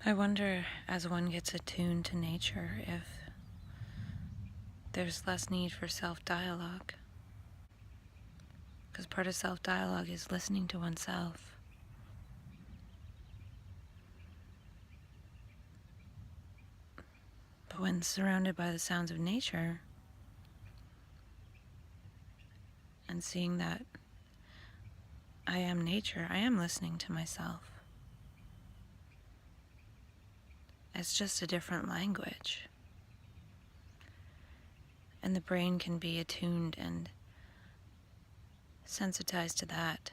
I wonder, as one gets attuned to nature, if there's less need for self-dialogue. Because part of self-dialogue is listening to oneself. But when surrounded by the sounds of nature, and seeing that I am nature, I am listening to myself. It's just a different language. And the brain can be attuned and sensitized to that,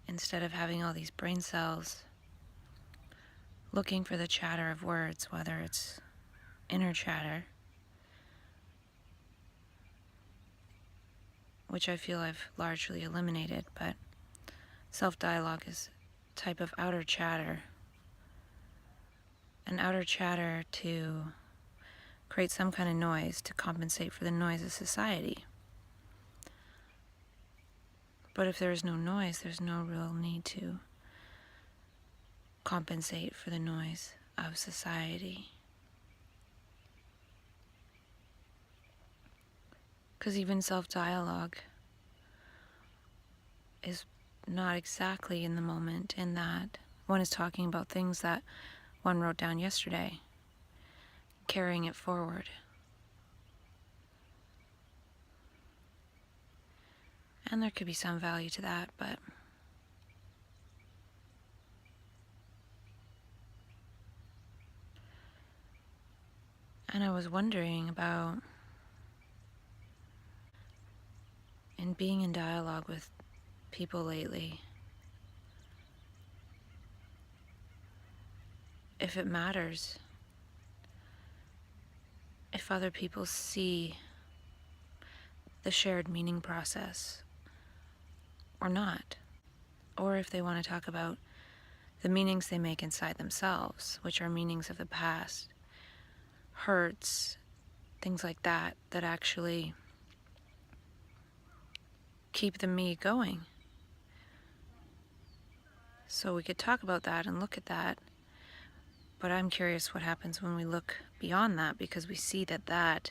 instead of having all these brain cells looking for the chatter of words, whether it's inner chatter, which I feel I've largely eliminated, but self-dialogue is a type of outer chatter. An outer chatter to create some kind of noise to compensate for the noise of society. But if there is no noise, there's no real need to compensate for the noise of society. Because even self-dialogue is not exactly in the moment, in that one is talking about things that one wrote down yesterday, carrying it forward. And there could be some value to that, but and I was wondering about, in being in dialogue with people lately, if it matters, if other people see the shared meaning process or not, or if they want to talk about the meanings they make inside themselves, which are meanings of the past, hurts, things like that, that actually keep the me going. So we could talk about that and look at that, but I'm curious what happens when we look beyond that, because we see that that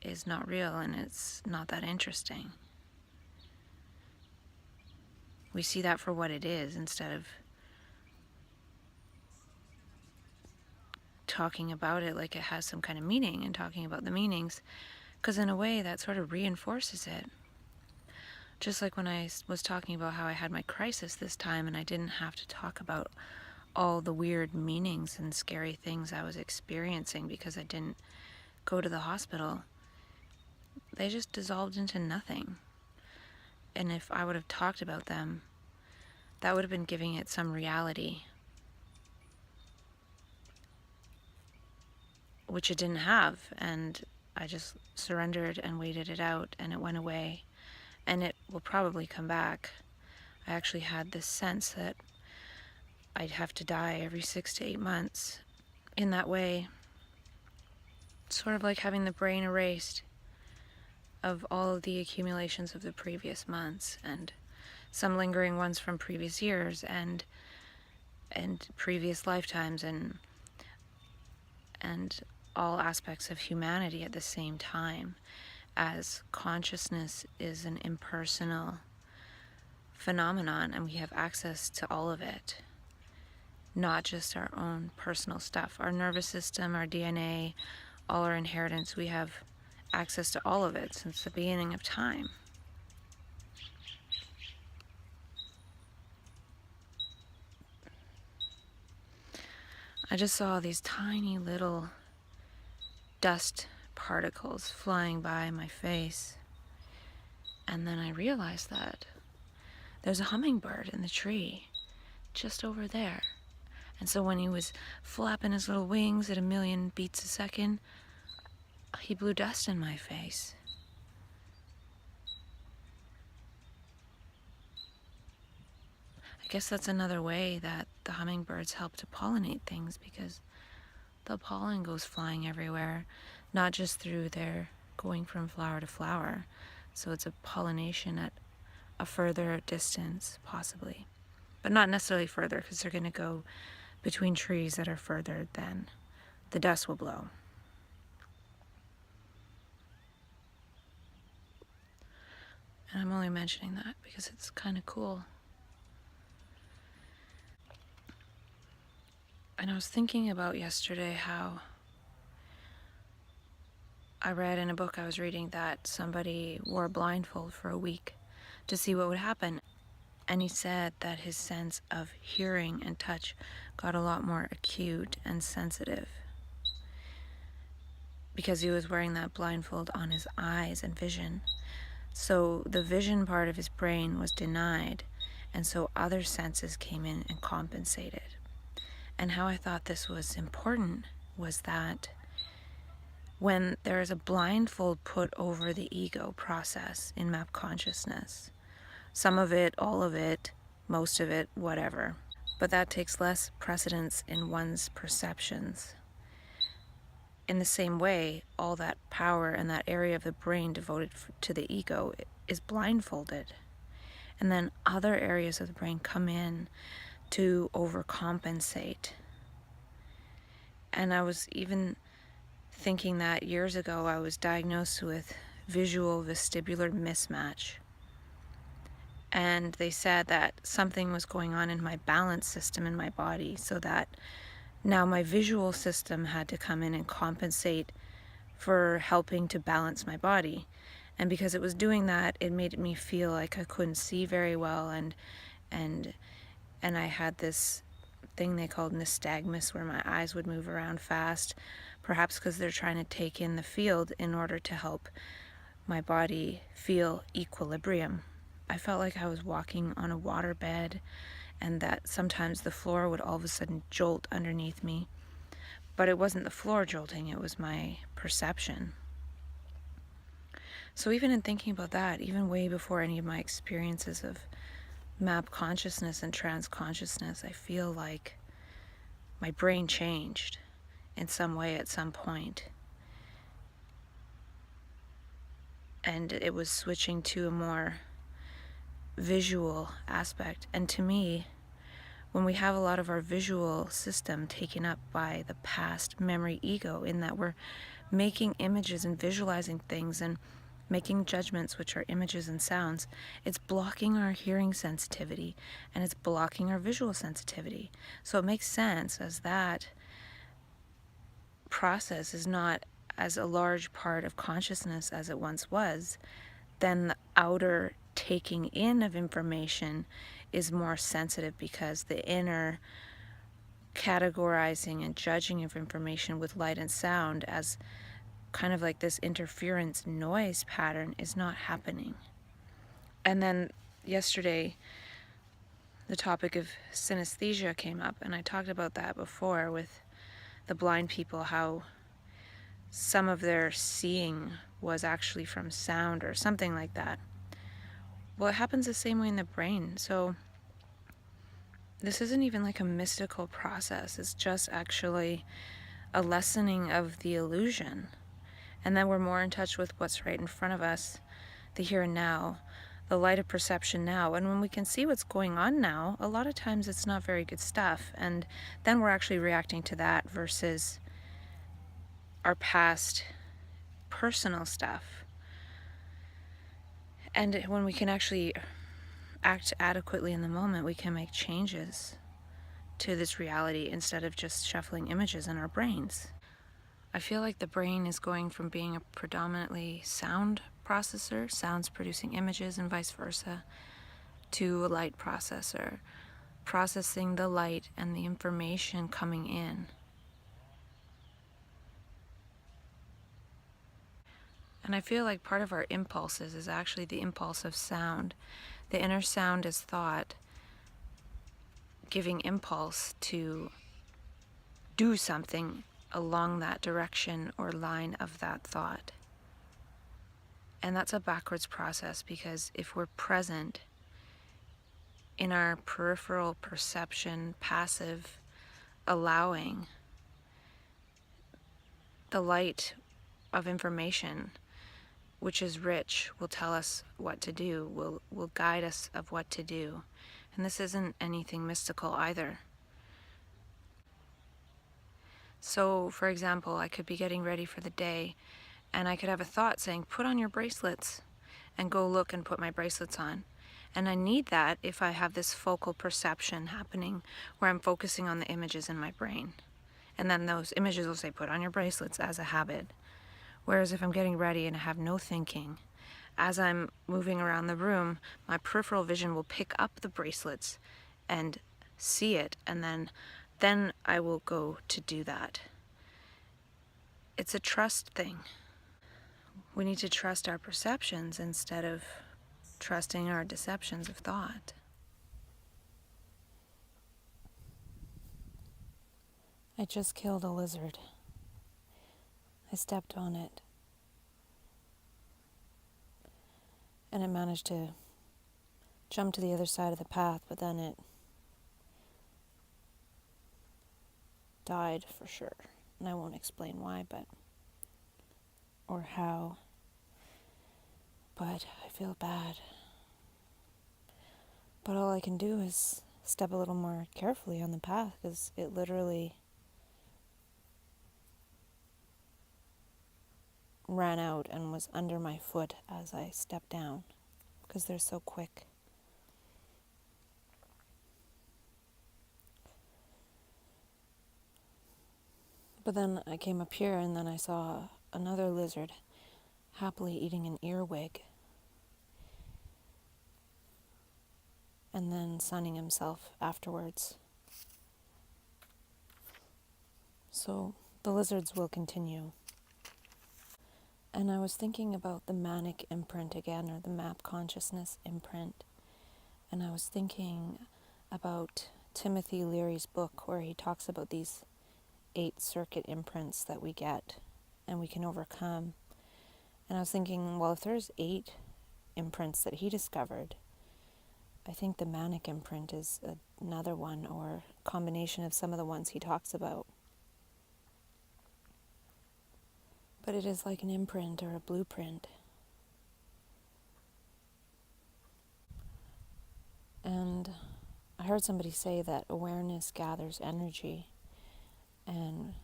is not real and it's not that interesting. We see that for what it is instead of talking about it like it has some kind of meaning and talking about the meanings, because in a way that sort of reinforces it. Just like when I was talking about how I had my crisis this time and I didn't have to talk about all the weird meanings and scary things I was experiencing because I didn't go to the hospital. They just dissolved into nothing. And if I would have talked about them, that would have been giving it some reality, which it didn't have. And I just surrendered and waited it out, and it went away. And it will probably come back. I actually had this sense that I'd have to die every 6 to 8 months. In that way, sort of like having the brain erased of all of the accumulations of the previous months, and some lingering ones from previous years and previous lifetimes, and all aspects of humanity at the same time, as consciousness is an impersonal phenomenon and we have access to all of it, not just our own personal stuff, our nervous system, our DNA, all our inheritance. We have access to all of it since the beginning of time. I just saw these tiny little dust particles flying by my face, and then I realized that there's a hummingbird in the tree just over there. And so when he was flapping his little wings at 1,000,000 beats a second, he blew dust in my face. I guess that's another way that the hummingbirds help to pollinate things, because the pollen goes flying everywhere, not just through their going from flower to flower. So it's a pollination at a further distance, possibly. but not necessarily further, because they're going to go between trees that are further than the dust will blow. And I'm only mentioning that because it's kind of cool. And I was thinking about yesterday how I read in a book I was reading that somebody wore a blindfold for a week to see what would happen. And he said that his sense of hearing and touch got a lot more acute and sensitive because he was wearing that blindfold on his eyes and vision. So the vision part of his brain was denied, and so other senses came in and compensated. And how I thought this was important was that when there is a blindfold put over the ego process in map consciousness, some of it, all of it, most of it, whatever, but that takes less precedence in one's perceptions. In the same way, all that power and that area of the brain devoted to the ego is blindfolded. And then other areas of the brain come in to overcompensate. And I was even thinking that years ago I was diagnosed with visual vestibular mismatch. And they said that something was going on in my balance system in my body, so that now my visual system had to come in and compensate for helping to balance my body. And because it was doing that, it made me feel like I couldn't see very well, and I had this thing they called nystagmus, where my eyes would move around fast, perhaps because they're trying to take in the field in order to help my body feel equilibrium. I felt like I was walking on a waterbed, and that sometimes the floor would all of a sudden jolt underneath me. But it wasn't the floor jolting, it was my perception. So even in thinking about that, even way before any of my experiences of map consciousness and trance consciousness, I feel like my brain changed in some way at some point. And it was switching to a more visual aspect. And to me, when we have a lot of our visual system taken up by the past memory ego, in that we're making images and visualizing things and making judgments, which are images and sounds, it's blocking our hearing sensitivity and it's blocking our visual sensitivity. So it makes sense, as that process is not as a large part of consciousness as it once was, then the outer taking in of information is more sensitive, because the inner categorizing and judging of information with light and sound as kind of like this interference noise pattern is not happening. And then yesterday, the topic of synesthesia came up, and I talked about that before with the blind people, how some of their seeing was actually from sound or something like that. Well, it happens the same way in the brain. So this isn't even like a mystical process. It's just actually a lessening of the illusion. And then we're more in touch with what's right in front of us, the here and now, the light of perception now. And when we can see what's going on now, a lot of times it's not very good stuff. And then we're actually reacting to that versus our past personal stuff. And when we can actually act adequately in the moment, we can make changes to this reality instead of just shuffling images in our brains. I feel like the brain is going from being a predominantly sound processor, sounds producing images and vice versa, to a light processor, processing the light and the information coming in. And I feel like part of our impulses is actually the impulse of sound. The inner sound is thought, giving impulse to do something along that direction or line of that thought. And that's a backwards process, because if we're present in our peripheral perception, passive allowing, the light of information, which is rich, will tell us what to do, will guide us of what to do. And this isn't anything mystical either. So, for example, I could be getting ready for the day, and I could have a thought saying, put on your bracelets, and go look and put my bracelets on. And I need that if I have this focal perception happening where I'm focusing on the images in my brain. And then those images will say, put on your bracelets as a habit. Whereas if I'm getting ready and I have no thinking, as I'm moving around the room, my peripheral vision will pick up the bracelets and see it, and then I will go to do that. It's a trust thing. We need to trust our perceptions instead of trusting our deceptions of thought. I just killed a lizard. I stepped on it, and it managed to jump to the other side of the path, but then it died for sure. And I won't explain why, or how, but I feel bad. But all I can do is step a little more carefully on the path, because it literally ran out and was under my foot as I stepped down, because they're so quick. But then I came up here, and then I saw another lizard happily eating an earwig, and then sunning himself afterwards. So the lizards will continue. And I was thinking about the manic imprint again, or the map consciousness imprint. And I was thinking about Timothy Leary's book, where he talks about these 8 circuit imprints that we get and we can overcome. And I was thinking, well, if there's 8 imprints that he discovered, I think the manic imprint is another one, or a combination of some of the ones he talks about. But it is like an imprint or a blueprint. And I heard somebody say that awareness gathers energy, and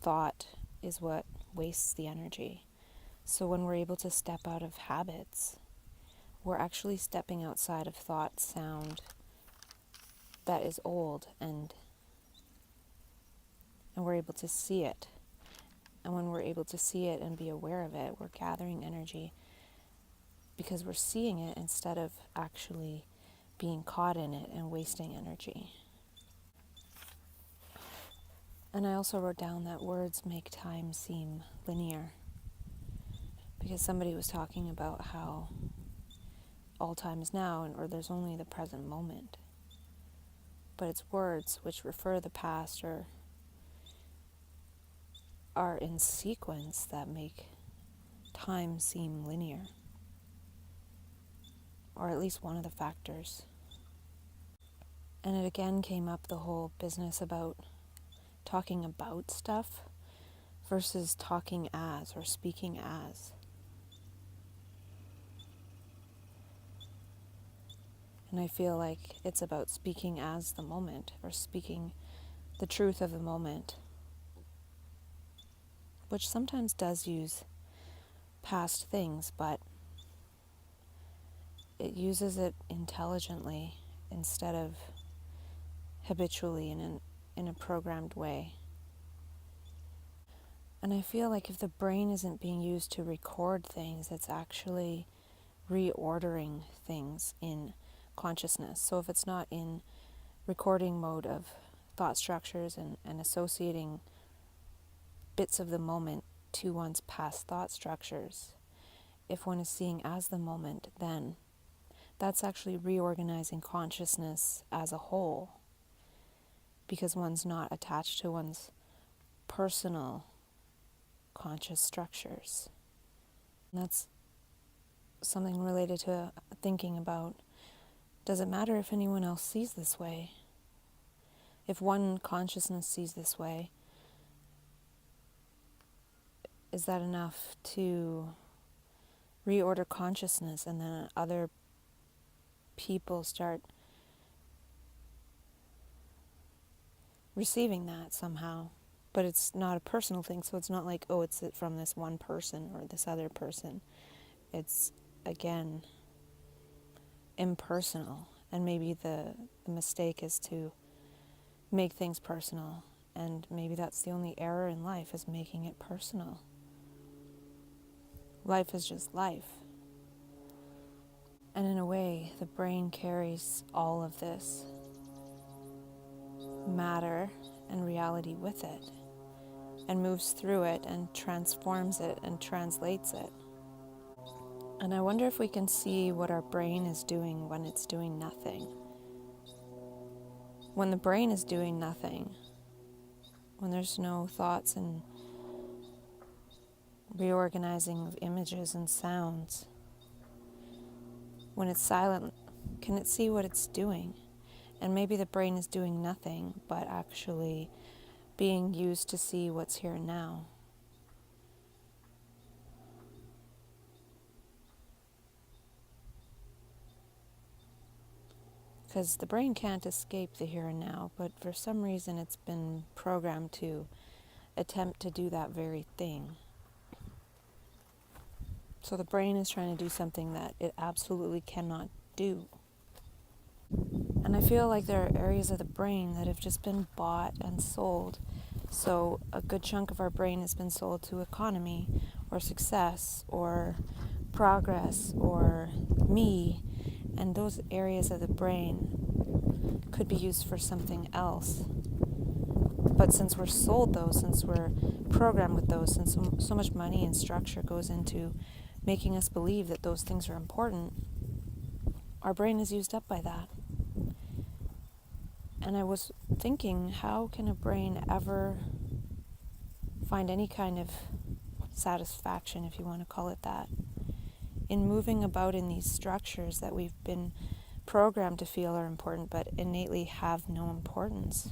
thought is what wastes the energy. So when we're able to step out of habits, we're actually stepping outside of thought sound that is old, and we're able to see it. And when we're able to see it and be aware of it, we're gathering energy because we're seeing it instead of actually being caught in it and wasting energy. And I also wrote down that words make time seem linear, because somebody was talking about how all time is now, or there's only the present moment. But it's words which refer to the past or are in sequence that make time seem linear, or at least one of the factors. And it again came up, the whole business about talking about stuff versus talking as or speaking as. And I feel like it's about speaking as the moment, or speaking the truth of the moment, which sometimes does use past things, but it uses it intelligently instead of habitually in a programmed way. And I feel like if the brain isn't being used to record things, it's actually reordering things in consciousness. So if it's not in recording mode of thought structures and associating bits of the moment to one's past thought structures, if one is seeing as the moment, then that's actually reorganizing consciousness as a whole, because one's not attached to one's personal conscious structures. And that's something related to thinking about, does it matter if anyone else sees this way? If one consciousness sees this way, is that enough to reorder consciousness, and then other people start receiving that somehow. But it's not a personal thing, so it's not like, oh, it's from this one person or this other person. It's, again, impersonal. And maybe the mistake is to make things personal. And maybe that's the only error in life, is making it personal. Life is just life. And in a way, the brain carries all of this matter and reality with it, and moves through it and transforms it and translates it. And I wonder if we can see what our brain is doing when it's doing nothing. When the brain is doing nothing, when there's no thoughts and reorganizing of images and sounds, when it's silent, can it see what it's doing? And maybe the brain is doing nothing, but actually being used to see what's here and now. Because the brain can't escape the here and now, but for some reason it's been programmed to attempt to do that very thing. So the brain is trying to do something that it absolutely cannot do. And I feel like there are areas of the brain that have just been bought and sold. So a good chunk of our brain has been sold to economy or success or progress or me. And those areas of the brain could be used for something else. But since we're sold those, since we're programmed with those, since so much money and structure goes into making us believe that those things are important, our brain is used up by that. And I was thinking, how can a brain ever find any kind of satisfaction, if you want to call it that, in moving about in these structures that we've been programmed to feel are important but innately have no importance?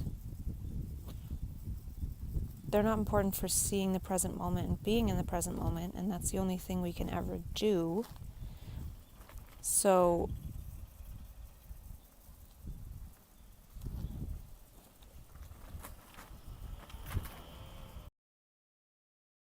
They're not important for seeing the present moment and being in the present moment, and that's the only thing we can ever do. So